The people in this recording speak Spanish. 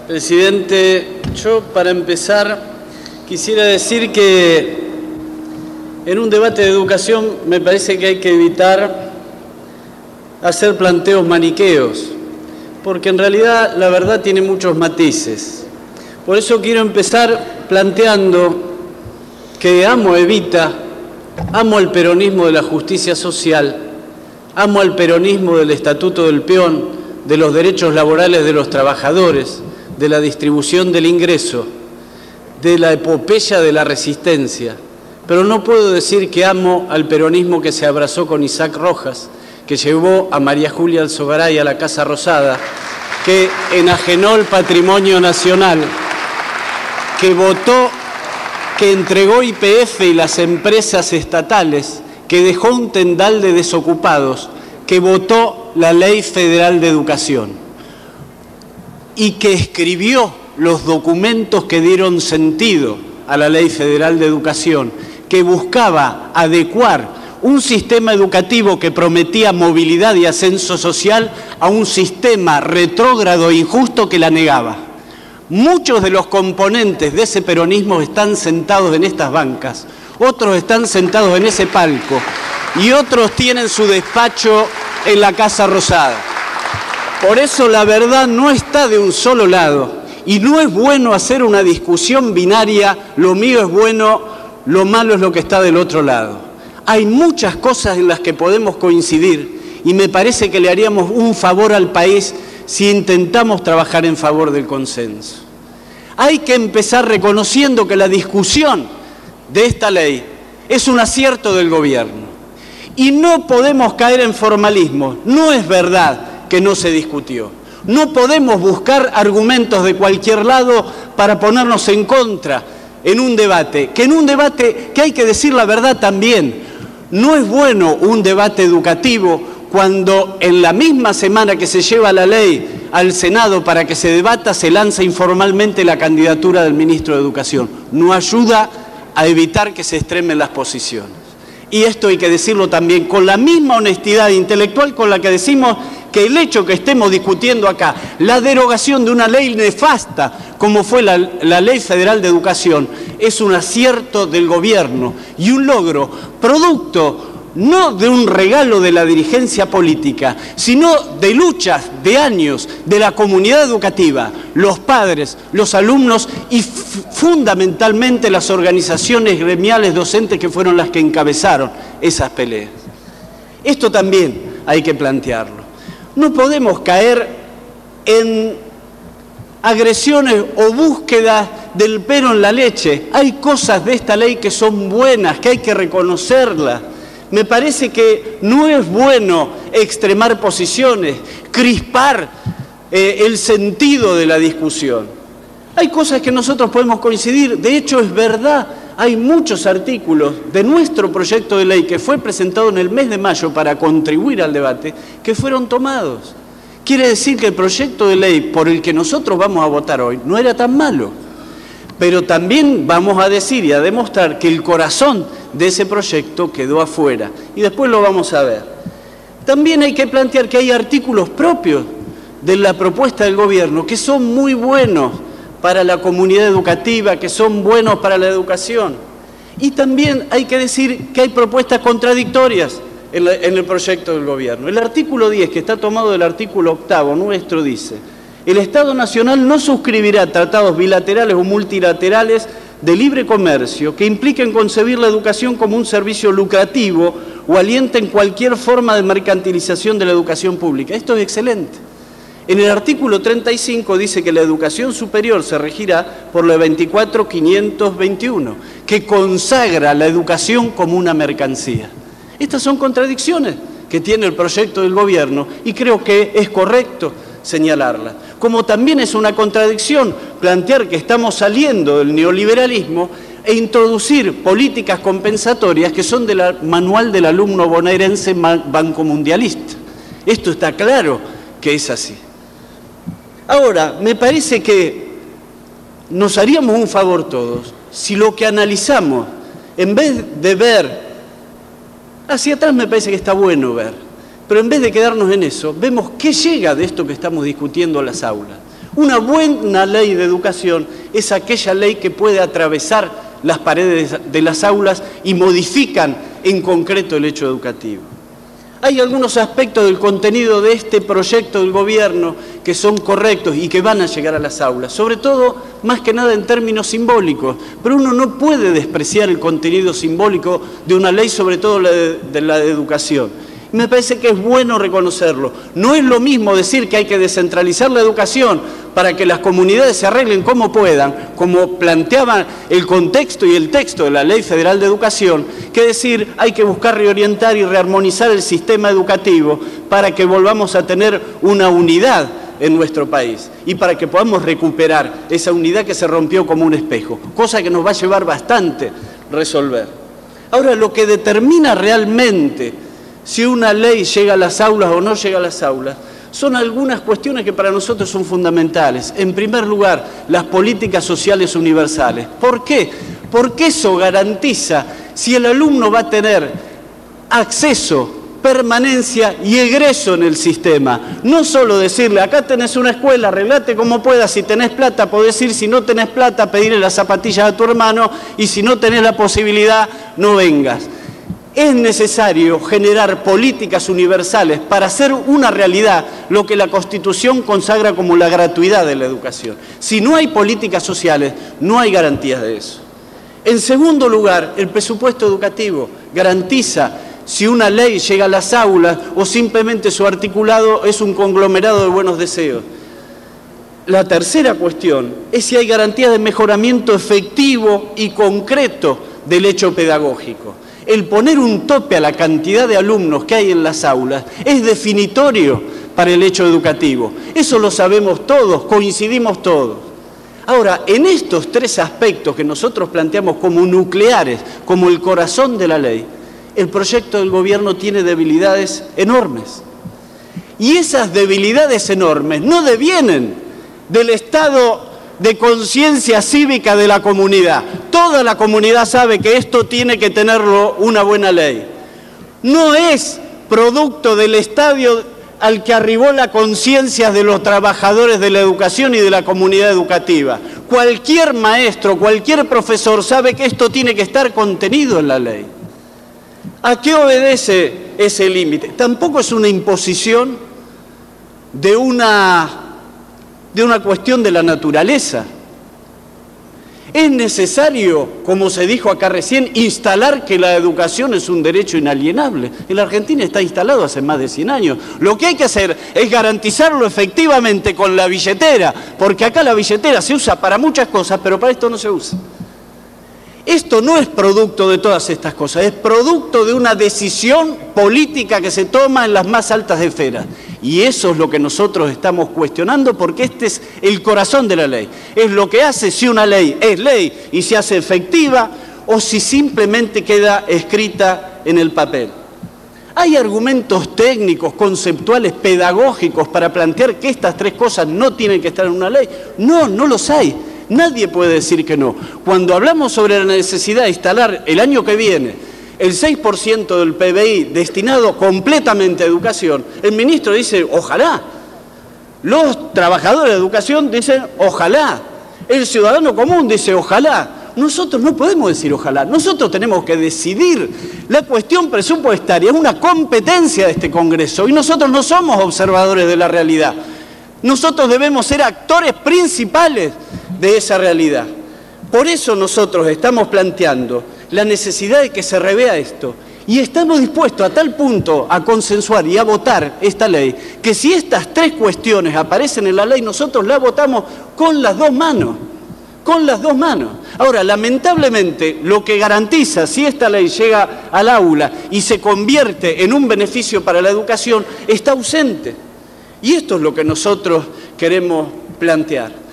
Presidente, yo para empezar quisiera decir que en un debate de educación me parece que hay que evitar hacer planteos maniqueos, porque en realidad la verdad tiene muchos matices. Por eso quiero empezar planteando que amo a Evita, amo el peronismo de la justicia social, amo al peronismo del Estatuto del Peón, de los derechos laborales de los trabajadores, de la distribución del ingreso, de la epopeya de la resistencia, pero no puedo decir que amo al peronismo que se abrazó con Isaac Rojas, que llevó a María Julia Alzogaray a la Casa Rosada, que enajenó el patrimonio nacional, que votó, que entregó YPF y las empresas estatales, que dejó un tendal de desocupados, que votó la Ley Federal de Educación y que escribió los documentos que dieron sentido a la Ley Federal de Educación, que buscaba adecuar un sistema educativo que prometía movilidad y ascenso social a un sistema retrógrado e injusto que la negaba. Muchos de los componentes de ese peronismo están sentados en estas bancas, otros están sentados en ese palco y otros tienen su despacho en la Casa Rosada. Por eso la verdad no está de un solo lado y no es bueno hacer una discusión binaria, lo mío es bueno, lo malo es lo que está del otro lado. Hay muchas cosas en las que podemos coincidir y me parece que le haríamos un favor al país si intentamos trabajar en favor del consenso. Hay que empezar reconociendo que la discusión de esta ley es un acierto del gobierno y no podemos caer en formalismo. No es verdad que no se discutió. No podemos buscar argumentos de cualquier lado para ponernos en contra en un debate, que hay que decir la verdad también. No es bueno un debate educativo cuando en la misma semana que se lleva la ley al Senado para que se debata, se lanza informalmente la candidatura del ministro de Educación. No ayuda a evitar que se extremen las posiciones. Y esto hay que decirlo también con la misma honestidad intelectual con la que decimos que el hecho que estemos discutiendo acá, la derogación de una ley nefasta como fue la Ley Federal de Educación, es un acierto del gobierno y un logro producto no de un regalo de la dirigencia política, sino de luchas de años de la comunidad educativa, los padres, los alumnos y fundamentalmente las organizaciones gremiales docentes que fueron las que encabezaron esas peleas. Esto también hay que plantearlo. No podemos caer en agresiones o búsquedas del pelo en la leche. Hay cosas de esta ley que son buenas, que hay que reconocerlas. Me parece que no es bueno extremar posiciones, crispar el sentido de la discusión. Hay cosas que nosotros podemos coincidir. De hecho, es verdad, hay muchos artículos de nuestro proyecto de ley que fue presentado en el mes de mayo para contribuir al debate, que fueron tomados. Quiere decir que el proyecto de ley por el que nosotros vamos a votar hoy no era tan malo. Pero también vamos a decir y a demostrar que el corazón de ese proyecto quedó afuera. Y después lo vamos a ver. También hay que plantear que hay artículos propios de la propuesta del gobierno que son muy buenos para la comunidad educativa, que son buenos para la educación. Y también hay que decir que hay propuestas contradictorias en el proyecto del gobierno. El artículo 10, que está tomado del artículo 8 nuestro, dice: el Estado Nacional no suscribirá tratados bilaterales o multilaterales de libre comercio que impliquen concebir la educación como un servicio lucrativo o alienten cualquier forma de mercantilización de la educación pública. Esto es excelente. En el artículo 35 dice que la educación superior se regirá por la 24.521, que consagra la educación como una mercancía. Estas son contradicciones que tiene el proyecto del gobierno y creo que es correcto señalarla. Como también es una contradicción plantear que estamos saliendo del neoliberalismo e introducir políticas compensatorias que son del manual del alumno bonaerense bancomundialista. Esto está claro que es así. Ahora, me parece que nos haríamos un favor todos si lo que analizamos, en vez de ver hacia atrás, me parece que está bueno ver, pero en vez de quedarnos en eso, vemos qué llega de esto que estamos discutiendo a las aulas. Una buena ley de educación es aquella ley que puede atravesar las paredes de las aulas y modifican en concreto el hecho educativo. Hay algunos aspectos del contenido de este proyecto del gobierno que son correctos y que van a llegar a las aulas, sobre todo, más que nada en términos simbólicos, pero uno no puede despreciar el contenido simbólico de una ley, sobre todo la de educación. Me parece que es bueno reconocerlo. No es lo mismo decir que hay que descentralizar la educación para que las comunidades se arreglen como puedan, como planteaba el contexto y el texto de la Ley Federal de Educación, que decir hay que buscar reorientar y rearmonizar el sistema educativo para que volvamos a tener una unidad en nuestro país y para que podamos recuperar esa unidad que se rompió como un espejo, cosa que nos va a llevar bastante resolver. Ahora, lo que determina realmente si una ley llega a las aulas o no llega a las aulas, son algunas cuestiones que para nosotros son fundamentales. En primer lugar, las políticas sociales universales. ¿Por qué? Porque eso garantiza si el alumno va a tener acceso, permanencia y egreso en el sistema. No solo decirle, acá tenés una escuela, arreglate como puedas, si tenés plata podés ir, si no tenés plata, pedirle las zapatillas a tu hermano y si no tenés la posibilidad, no vengas. Es necesario generar políticas universales para hacer una realidad lo que la Constitución consagra como la gratuidad de la educación. Si no hay políticas sociales, no hay garantías de eso. En segundo lugar, el presupuesto educativo garantiza si una ley llega a las aulas o simplemente su articulado es un conglomerado de buenos deseos. La tercera cuestión es si hay garantías de mejoramiento efectivo y concreto del hecho pedagógico. El poner un tope a la cantidad de alumnos que hay en las aulas es definitorio para el hecho educativo. Eso lo sabemos todos, coincidimos todos. Ahora, en estos tres aspectos que nosotros planteamos como nucleares, como el corazón de la ley, el proyecto del gobierno tiene debilidades enormes. Y esas debilidades enormes no devienen del estado de conciencia cívica de la comunidad. Toda la comunidad sabe que esto tiene que tenerlo una buena ley. No es producto del estadio al que arribó la conciencia de los trabajadores de la educación y de la comunidad educativa. Cualquier maestro, cualquier profesor sabe que esto tiene que estar contenido en la ley. ¿A qué obedece ese límite? Tampoco es una imposición de una cuestión de la naturaleza. Es necesario, como se dijo acá recién, instalar que la educación es un derecho inalienable. En la Argentina está instalado hace más de 100 años. Lo que hay que hacer es garantizarlo efectivamente con la billetera, porque acá la billetera se usa para muchas cosas, pero para esto no se usa. Esto no es producto de todas estas cosas, es producto de una decisión política que se toma en las más altas esferas. Y eso es lo que nosotros estamos cuestionando, porque este es el corazón de la ley. Es lo que hace si una ley es ley y se hace efectiva o si simplemente queda escrita en el papel. ¿Hay argumentos técnicos, conceptuales, pedagógicos para plantear que estas tres cosas no tienen que estar en una ley? No, no los hay. Nadie puede decir que no. Cuando hablamos sobre la necesidad de instalar el año que viene el 6% del PBI destinado completamente a educación, el ministro dice, ojalá. Los trabajadores de educación dicen, ojalá. El ciudadano común dice, ojalá. Nosotros no podemos decir ojalá. Nosotros tenemos que decidir. La cuestión presupuestaria es una competencia de este Congreso y nosotros no somos observadores de la realidad. Nosotros debemos ser actores principales de esa realidad. Por eso nosotros estamos planteando la necesidad de que se revea esto y estamos dispuestos a tal punto a consensuar y a votar esta ley que si estas tres cuestiones aparecen en la ley nosotros la votamos con las dos manos, con las dos manos. Ahora, lamentablemente, lo que garantiza si esta ley llega al aula y se convierte en un beneficio para la educación está ausente. Y esto es lo que nosotros queremos plantear.